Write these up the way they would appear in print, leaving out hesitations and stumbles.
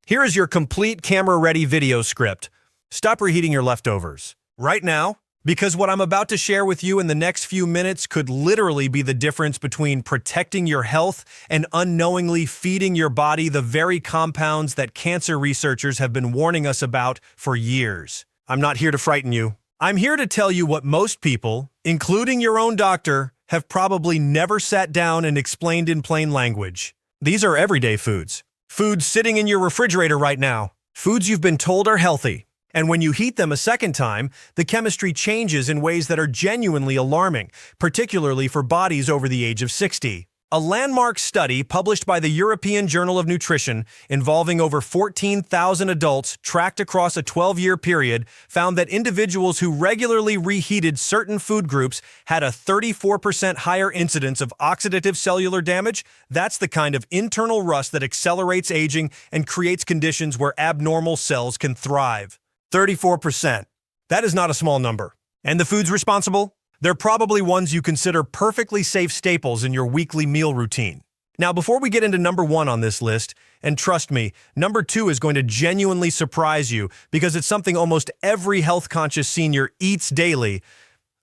Here is your complete camera-ready video script. Stop reheating your leftovers right now, because what I'm about to share with you in the next few minutes could literally be the difference between protecting your health and unknowingly feeding your body the very compounds that cancer researchers have been warning us about for years. I'm not here to frighten you. I'm here to tell you what most people, including your own doctor, have probably never sat down and explained in plain language. These are everyday foods. Foods sitting in your refrigerator right now. Foods you've been told are healthy. And when you heat them a second time, the chemistry changes in ways that are genuinely alarming, particularly for bodies over the age of 60. A landmark study published by the European Journal of Nutrition involving over 14,000 adults tracked across a 12-year period found that individuals who regularly reheated certain food groups had a 34% higher incidence of oxidative cellular damage. That's the kind of internal rust that accelerates aging and creates conditions where abnormal cells can thrive. 34%. That is not a small number. And the foods responsible? They're probably ones you consider perfectly safe staples in your weekly meal routine. Now, before we get into number 1 on this list, and trust me, number 2 is going to genuinely surprise you because it's something almost every health-conscious senior eats daily,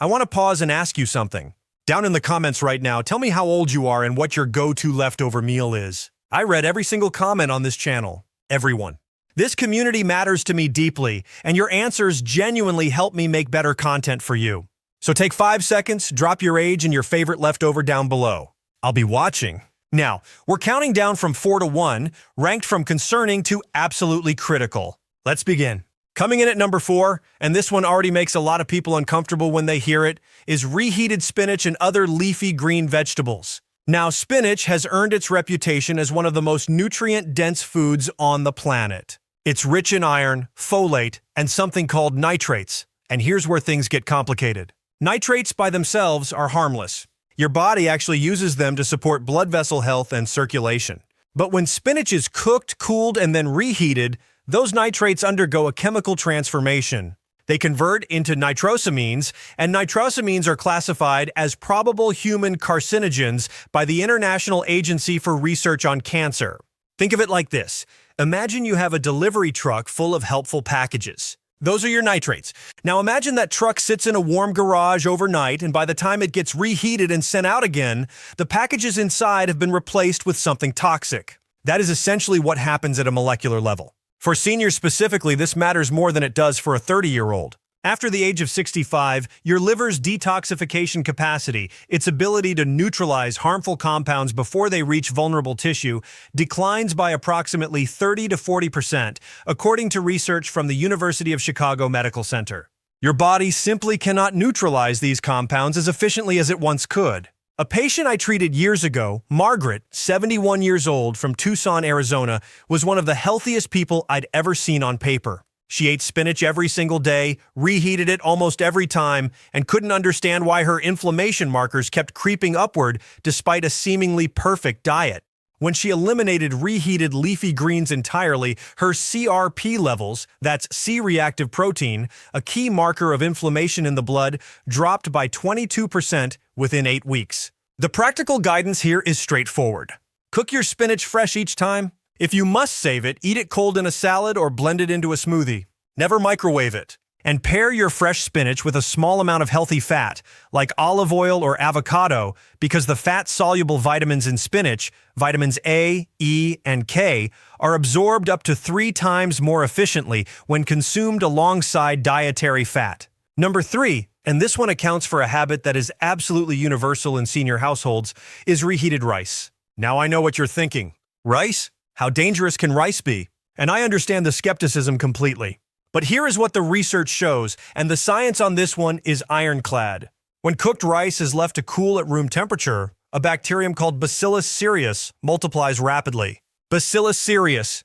I want to pause and ask you something. Down in the comments right now, tell me how old you are and what your go-to leftover meal is. I read every single comment on this channel. Everyone. This community matters to me deeply, and your answers genuinely help me make better content for you. So take 5 seconds, drop your age and your favorite leftover down below. I'll be watching. Now, we're counting down from 4 to 1, ranked from concerning to absolutely critical. Let's begin. Coming in at number 4, and this one already makes a lot of people uncomfortable when they hear it, is reheated spinach and other leafy green vegetables. Now, spinach has earned its reputation as one of the most nutrient-dense foods on the planet. It's rich in iron, folate, and something called nitrates. And here's where things get complicated. Nitrates by themselves are harmless. Your body actually uses them to support blood vessel health and circulation. But when spinach is cooked, cooled, and then reheated, those nitrates undergo a chemical transformation. They convert into nitrosamines, and nitrosamines are classified as probable human carcinogens by the International Agency for Research on Cancer. Think of it like this. Imagine you have a delivery truck full of helpful packages. Those are your nitrates. Now imagine that truck sits in a warm garage overnight, and by the time it gets reheated and sent out again, the packages inside have been replaced with something toxic. That is essentially what happens at a molecular level. For seniors specifically, this matters more than it does for a 30-year-old. After the age of 65, your liver's detoxification capacity, its ability to neutralize harmful compounds before they reach vulnerable tissue, declines by approximately 30 to 40%, according to research from the University of Chicago Medical Center. Your body simply cannot neutralize these compounds as efficiently as it once could. A patient I treated years ago, Margaret, 71 years old, from Tucson, Arizona, was one of the healthiest people I'd ever seen on paper. She ate spinach every single day, reheated it almost every time, and couldn't understand why her inflammation markers kept creeping upward despite a seemingly perfect diet. When she eliminated reheated leafy greens entirely, her CRP levels, that's C-reactive protein, a key marker of inflammation in the blood, dropped by 22% within 8 weeks. The practical guidance here is straightforward. Cook your spinach fresh each time. If you must save it, eat it cold in a salad or blend it into a smoothie. Never microwave it. And pair your fresh spinach with a small amount of healthy fat, like olive oil or avocado, because the fat-soluble vitamins in spinach, vitamins A, E, and K, are absorbed up to 3 times more efficiently when consumed alongside dietary fat. Number 3, and this one accounts for a habit that is absolutely universal in senior households, is reheated rice. Now I know what you're thinking. Rice? How dangerous can rice be? And I understand the skepticism completely. But here is what the research shows, and the science on this one is ironclad. When cooked rice is left to cool at room temperature, a bacterium called Bacillus cereus multiplies rapidly. Bacillus cereus.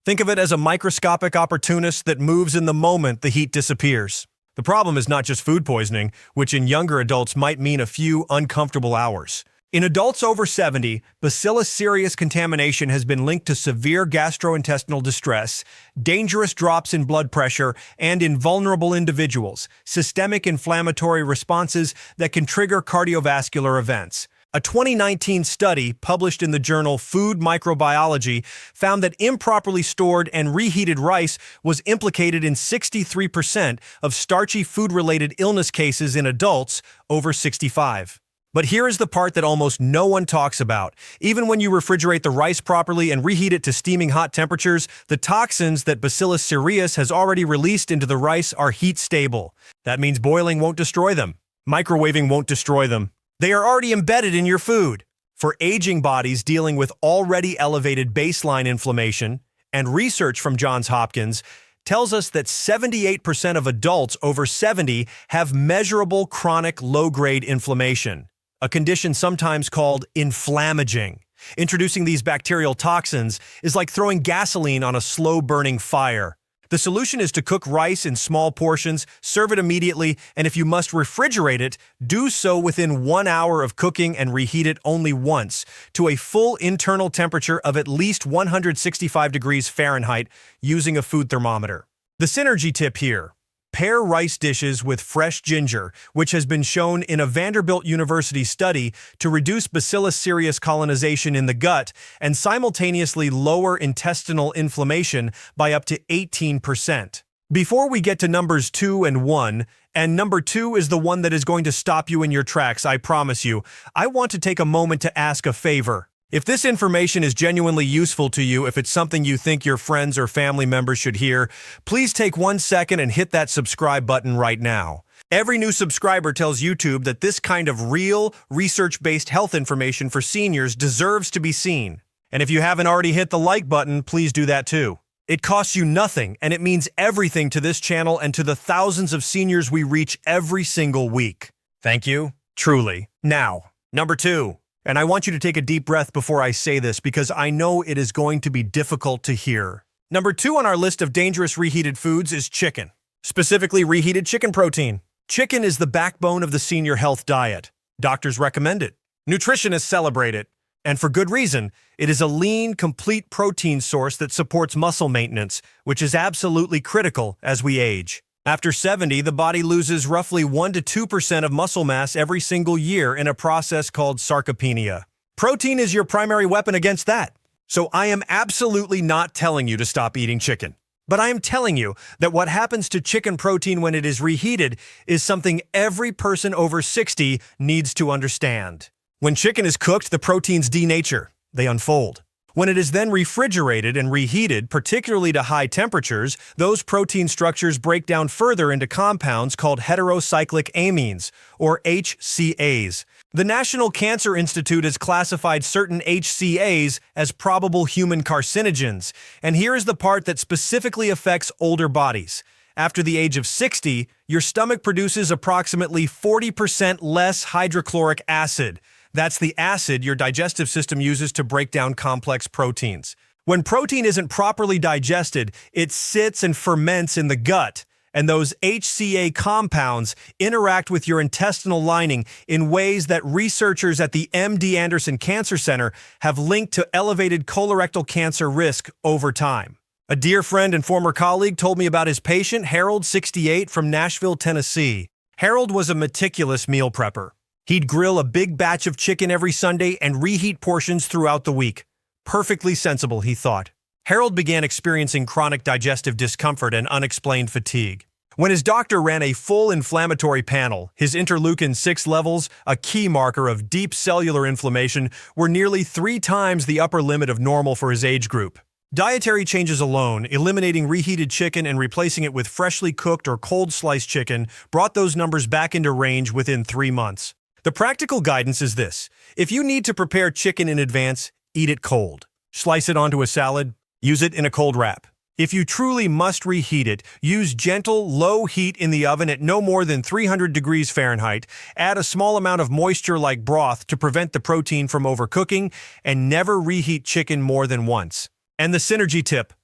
Think of it as a microscopic opportunist that moves in the moment the heat disappears. The problem is not just food poisoning, which in younger adults might mean a few uncomfortable hours. In adults over 70, Bacillus cereus contamination has been linked to severe gastrointestinal distress, dangerous drops in blood pressure, and in vulnerable individuals, systemic inflammatory responses that can trigger cardiovascular events. A 2019 study published in the journal Food Microbiology found that improperly stored and reheated rice was implicated in 63% of starchy food-related illness cases in adults over 65. But here is the part that almost no one talks about. Even when you refrigerate the rice properly and reheat it to steaming hot temperatures, the toxins that Bacillus cereus has already released into the rice are heat stable. That means boiling won't destroy them. Microwaving won't destroy them. They are already embedded in your food. For aging bodies dealing with already elevated baseline inflammation, and research from Johns Hopkins tells us that 78% of adults over 70 have measurable chronic low-grade inflammation, a condition sometimes called inflammaging. Introducing these bacterial toxins is like throwing gasoline on a slow-burning fire. The solution is to cook rice in small portions, serve it immediately, and if you must refrigerate it, do so within 1 hour of cooking and reheat it only once to a full internal temperature of at least 165 degrees Fahrenheit using a food thermometer. The synergy tip here: pair rice dishes with fresh ginger, which has been shown in a Vanderbilt University study to reduce Bacillus cereus colonization in the gut and simultaneously lower intestinal inflammation by up to 18%. Before we get to numbers 2 and 1, and number 2 is the one that is going to stop you in your tracks, I promise you, I want to take a moment to ask a favor. If this information is genuinely useful to you, if it's something you think your friends or family members should hear, please take 1 second and hit that subscribe button right now. Every new subscriber tells YouTube that this kind of real, research-based health information for seniors deserves to be seen. And if you haven't already hit the like button, please do that too. It costs you nothing, and it means everything to this channel and to the thousands of seniors we reach every single week. Thank you, truly. Now, number 2. And I want you to take a deep breath before I say this because I know it is going to be difficult to hear. Number 2 on our list of dangerous reheated foods is chicken, specifically reheated chicken protein. Chicken is the backbone of the senior health diet. Doctors recommend it. Nutritionists celebrate it. And for good reason. It is a lean, complete protein source that supports muscle maintenance, which is absolutely critical as we age. After 70, the body loses roughly 1 to 2% of muscle mass every single year in a process called sarcopenia. Protein is your primary weapon against that. So I am absolutely not telling you to stop eating chicken. But I am telling you that what happens to chicken protein when it is reheated is something every person over 60 needs to understand. When chicken is cooked, the proteins denature. They unfold. When it is then refrigerated and reheated, particularly to high temperatures, those protein structures break down further into compounds called heterocyclic amines, or HCAs. The National Cancer Institute has classified certain HCAs as probable human carcinogens, and here is the part that specifically affects older bodies. After the age of 60, your stomach produces approximately 40% less hydrochloric acid. That's the acid your digestive system uses to break down complex proteins. When protein isn't properly digested, it sits and ferments in the gut, and those HCA compounds interact with your intestinal lining in ways that researchers at the MD Anderson Cancer Center have linked to elevated colorectal cancer risk over time. A dear friend and former colleague told me about his patient, Harold, 68, from Nashville, Tennessee. Harold was a meticulous meal prepper. He'd grill a big batch of chicken every Sunday and reheat portions throughout the week. Perfectly sensible, he thought. Harold began experiencing chronic digestive discomfort and unexplained fatigue. When his doctor ran a full inflammatory panel, his interleukin-6 levels, a key marker of deep cellular inflammation, were nearly 3 times the upper limit of normal for his age group. Dietary changes alone, eliminating reheated chicken and replacing it with freshly cooked or cold-sliced chicken, brought those numbers back into range within 3 months. The practical guidance is this: if you need to prepare chicken in advance, eat it cold. Slice it onto a salad, use it in a cold wrap. If you truly must reheat it, use gentle, low heat in the oven at no more than 300 degrees Fahrenheit, add a small amount of moisture like broth to prevent the protein from overcooking, and never reheat chicken more than once. And the synergy tip: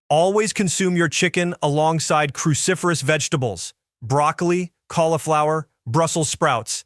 always consume your chicken alongside cruciferous vegetables, broccoli, cauliflower, Brussels sprouts,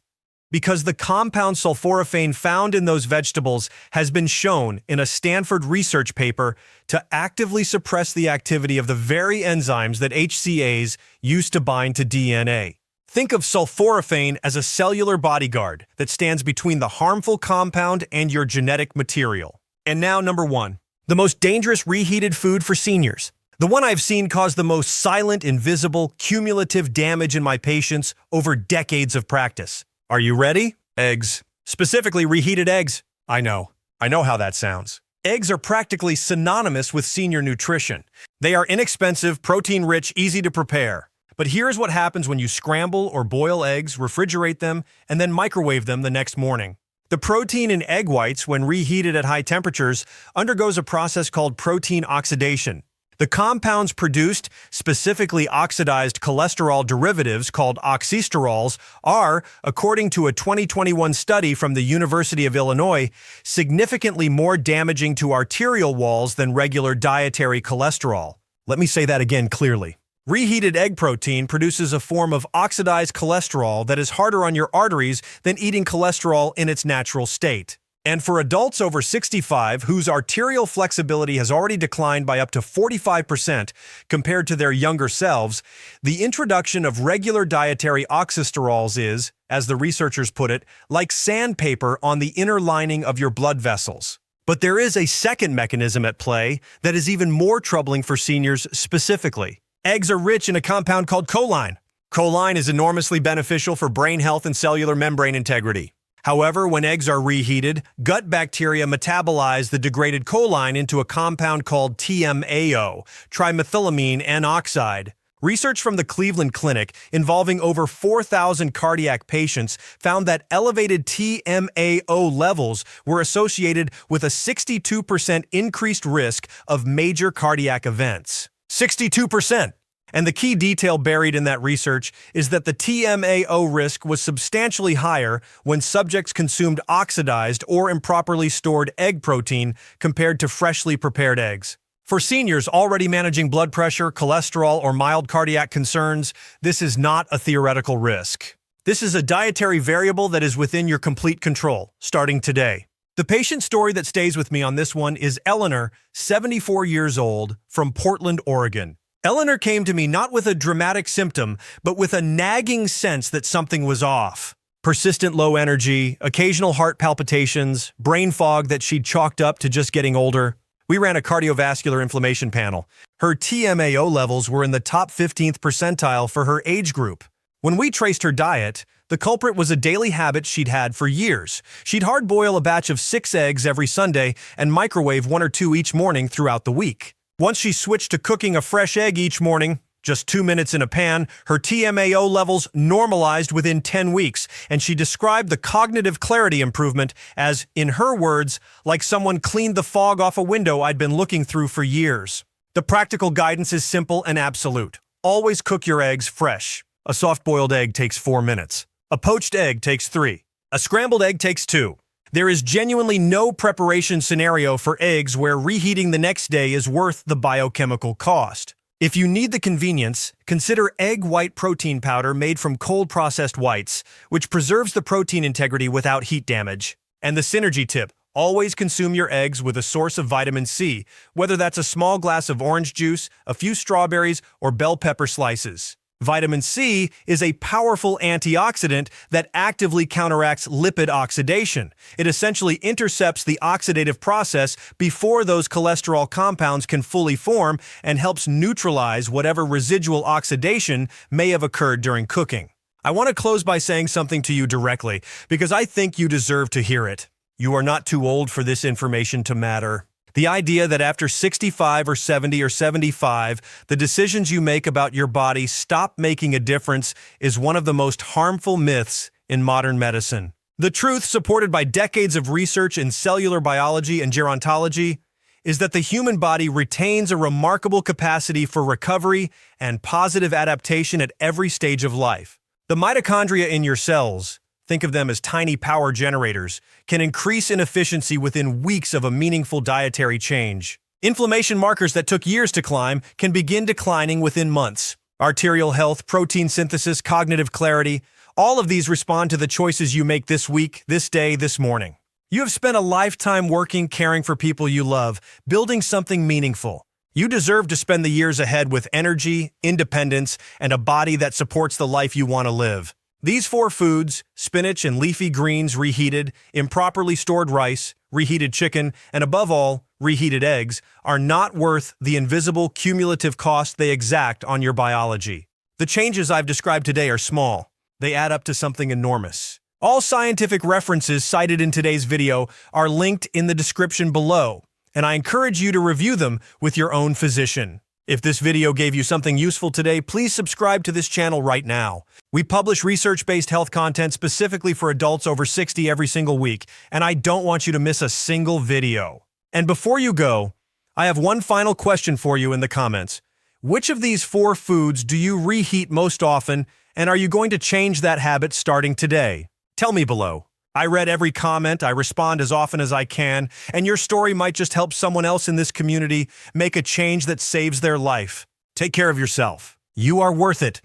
because the compound sulforaphane found in those vegetables has been shown in a Stanford research paper to actively suppress the activity of the very enzymes that HCAs use to bind to DNA. Think of sulforaphane as a cellular bodyguard that stands between the harmful compound and your genetic material. And now, number 1. The most dangerous reheated food for seniors. The one I've seen cause the most silent, invisible, cumulative damage in my patients over decades of practice. Are you ready? Eggs. Specifically, reheated eggs. I know how that sounds. Eggs are practically synonymous with senior nutrition. They are inexpensive, protein-rich, easy to prepare. But here's what happens when you scramble or boil eggs, refrigerate them, and then microwave them the next morning. The protein in egg whites, when reheated at high temperatures, undergoes a process called protein oxidation. The compounds produced, specifically oxidized cholesterol derivatives called oxysterols, are, according to a 2021 study from the University of Illinois, significantly more damaging to arterial walls than regular dietary cholesterol. Let me say that again clearly. Reheated egg protein produces a form of oxidized cholesterol that is harder on your arteries than eating cholesterol in its natural state. And for adults over 65 whose arterial flexibility has already declined by up to 45% compared to their younger selves, the introduction of regular dietary oxysterols is, as the researchers put it, like sandpaper on the inner lining of your blood vessels. But there is a second mechanism at play that is even more troubling for seniors specifically. Eggs are rich in a compound called choline. Choline is enormously beneficial for brain health and cellular membrane integrity. However, when eggs are reheated, gut bacteria metabolize the degraded choline into a compound called TMAO, trimethylamine N-oxide. Research from the Cleveland Clinic involving over 4,000 cardiac patients found that elevated TMAO levels were associated with a 62% increased risk of major cardiac events. 62%! And the key detail buried in that research is that the TMAO risk was substantially higher when subjects consumed oxidized or improperly stored egg protein compared to freshly prepared eggs. For seniors already managing blood pressure, cholesterol, or mild cardiac concerns, this is not a theoretical risk. This is a dietary variable that is within your complete control, starting today. The patient story that stays with me on this one is Eleanor, 74 years old, from Portland, Oregon. Eleanor came to me not with a dramatic symptom, but with a nagging sense that something was off. Persistent low energy, occasional heart palpitations, brain fog that she'd chalked up to just getting older. We ran a cardiovascular inflammation panel. Her TMAO levels were in the top 15th percentile for her age group. When we traced her diet, the culprit was a daily habit she'd had for years. She'd hard-boil a batch of 6 eggs every Sunday and microwave 1 or 2 each morning throughout the week. Once she switched to cooking a fresh egg each morning, just 2 minutes in a pan, her TMAO levels normalized within 10 weeks, and she described the cognitive clarity improvement as, in her words, like someone cleaned the fog off a window I'd been looking through for years. The practical guidance is simple and absolute. Always cook your eggs fresh. A soft-boiled egg takes 4 minutes. A poached egg takes 3. A scrambled egg takes 2. There is genuinely no preparation scenario for eggs where reheating the next day is worth the biochemical cost. If you need the convenience, consider egg white protein powder made from cold-processed whites, which preserves the protein integrity without heat damage. And the synergy tip, always consume your eggs with a source of vitamin C, whether that's a small glass of orange juice, a few strawberries, or bell pepper slices. Vitamin C is a powerful antioxidant that actively counteracts lipid oxidation. It essentially intercepts the oxidative process before those cholesterol compounds can fully form and helps neutralize whatever residual oxidation may have occurred during cooking. I want to close by saying something to you directly because I think you deserve to hear it. You are not too old for this information to matter. The idea that after 65 or 70 or 75, the decisions you make about your body stop making a difference is one of the most harmful myths in modern medicine. The truth, supported by decades of research in cellular biology and gerontology, is that the human body retains a remarkable capacity for recovery and positive adaptation at every stage of life. The mitochondria in your cells, think of them as tiny power generators, can increase in efficiency within weeks of a meaningful dietary change. Inflammation markers that took years to climb can begin declining within months. Arterial health, protein synthesis, cognitive clarity, all of these respond to the choices you make this week, this day, this morning. You have spent a lifetime working, caring for people you love, building something meaningful. You deserve to spend the years ahead with energy, independence, and a body that supports the life you want to live. These 4 foods, spinach and leafy greens reheated, improperly stored rice, reheated chicken, and above all, reheated eggs, are not worth the invisible cumulative cost they exact on your biology. The changes I've described today are small. They add up to something enormous. All scientific references cited in today's video are linked in the description below, and I encourage you to review them with your own physician. If this video gave you something useful today, please subscribe to this channel right now. We publish research-based health content specifically for adults over 60 every single week, and I don't want you to miss a single video. And before you go, I have one final question for you in the comments. Which of these 4 foods do you reheat most often, and are you going to change that habit starting today? Tell me below. I read every comment, I respond as often as I can, and your story might just help someone else in this community make a change that saves their life. Take care of yourself. You are worth it.